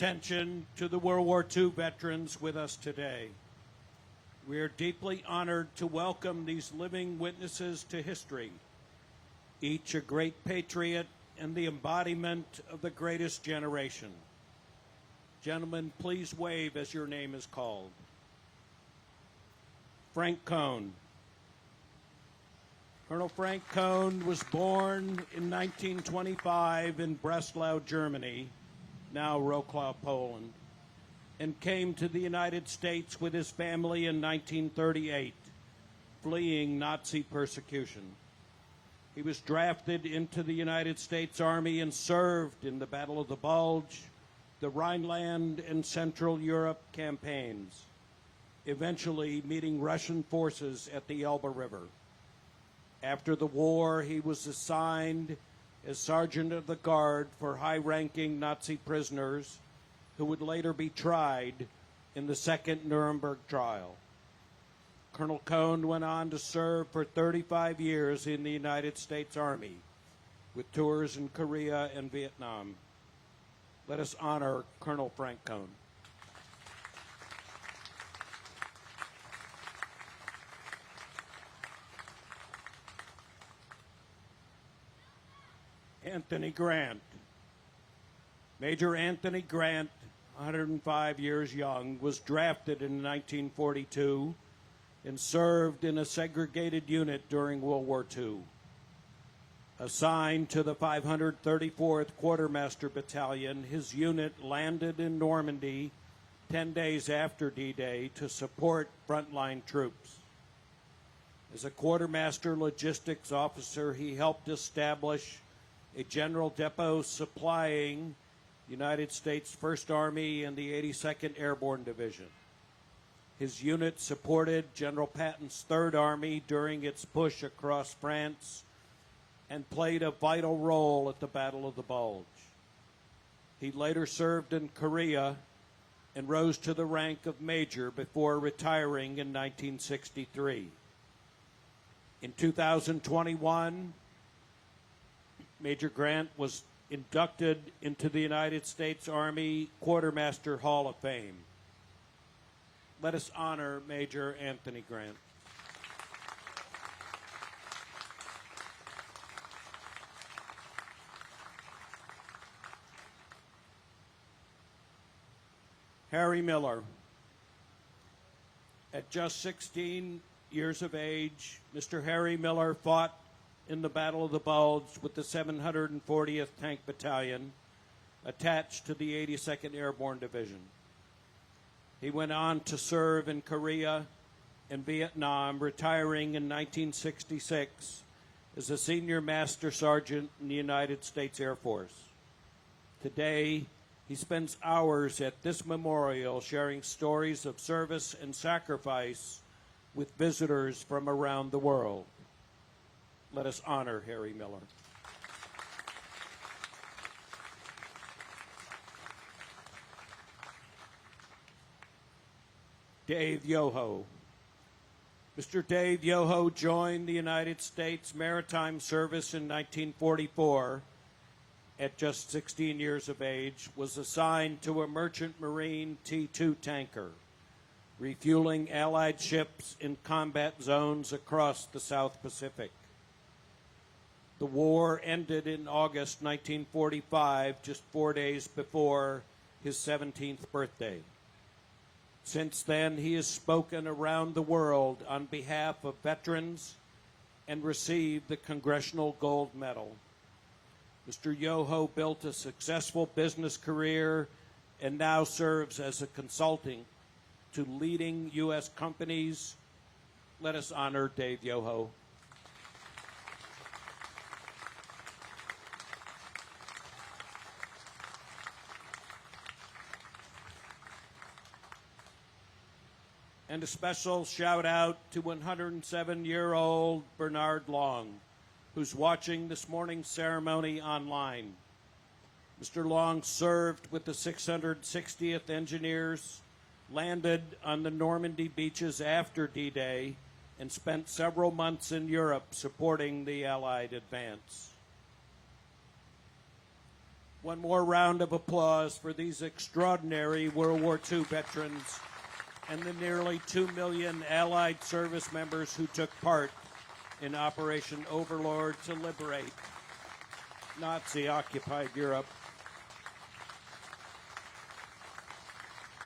attention to the World War II veterans with us today. We are deeply honored to welcome these living witnesses to history, each a great patriot and the embodiment of the greatest generation. Gentlemen, please wave as your name is called. Frank Cohn. Colonel Frank Cohn was born in 1925 in Breslau, Germany, now Wrocław, Poland, and came to the United States with his family in 1938, fleeing Nazi persecution. He was drafted into the United States Army and served in the Battle of the Bulge, the Rhineland and Central Europe campaigns, eventually meeting Russian forces at the Elbe River. After the war, he was assigned as Sergeant of the Guard for high-ranking Nazi prisoners who would later be tried in the Second Nuremberg trial. Colonel Cohn went on to serve for 35 years in the United States Army, with tours in Korea and Vietnam. Let us honor Colonel Frank Cohn. Anthony Grant. Major Anthony Grant, 105 years young, was drafted in 1942 and served in a segregated unit during World War II. Assigned to the 534th Quartermaster Battalion, his unit landed in Normandy 10 days after D-Day to support frontline troops. As a quartermaster logistics officer, he helped establish a general depot supplying United States 1st Army and the 82nd Airborne Division. His unit supported General Patton's 3rd Army during its push across France and played a vital role at the Battle of the Bulge. He later served in Korea and rose to the rank of major before retiring in 1963. In 2021, Major Grant was inducted into the United States Army Quartermaster Hall of Fame. Let us honor Major Anthony Grant. Harry Miller. At just 16 years of age, Mr. Harry Miller fought in the Battle of the Bulge with the 740th Tank Battalion, attached to the 82nd Airborne Division. He went on to serve in Korea and Vietnam, retiring in 1966 as a Senior Master Sergeant in the United States Air Force. Today, he spends hours at this memorial sharing stories of service and sacrifice with visitors from around the world. Let us honor Harry Miller. Dave Yoho. Mr. Dave Yoho joined the United States Maritime Service in 1944. At just 16 years of age, was assigned to a Merchant Marine T-2 tanker, refueling Allied ships in combat zones across the South Pacific. The war ended in August 1945, just 4 days before his 17th birthday. Since then, he has spoken around the world on behalf of veterans and received the Congressional Gold Medal. Mr. Yoho built a successful business career and now serves as a consultant to leading U.S. companies. Let us honor Dave Yoho. And a special shout out to 107-year-old Bernard Long, who's watching this morning's ceremony online. Mr. Long served with the 660th Engineers, landed on the Normandy beaches after D-Day, and spent several months in Europe supporting the Allied advance. One more round of applause for these extraordinary World War II veterans and the nearly 2 million Allied service members who took part in Operation Overlord to liberate Nazi-occupied Europe.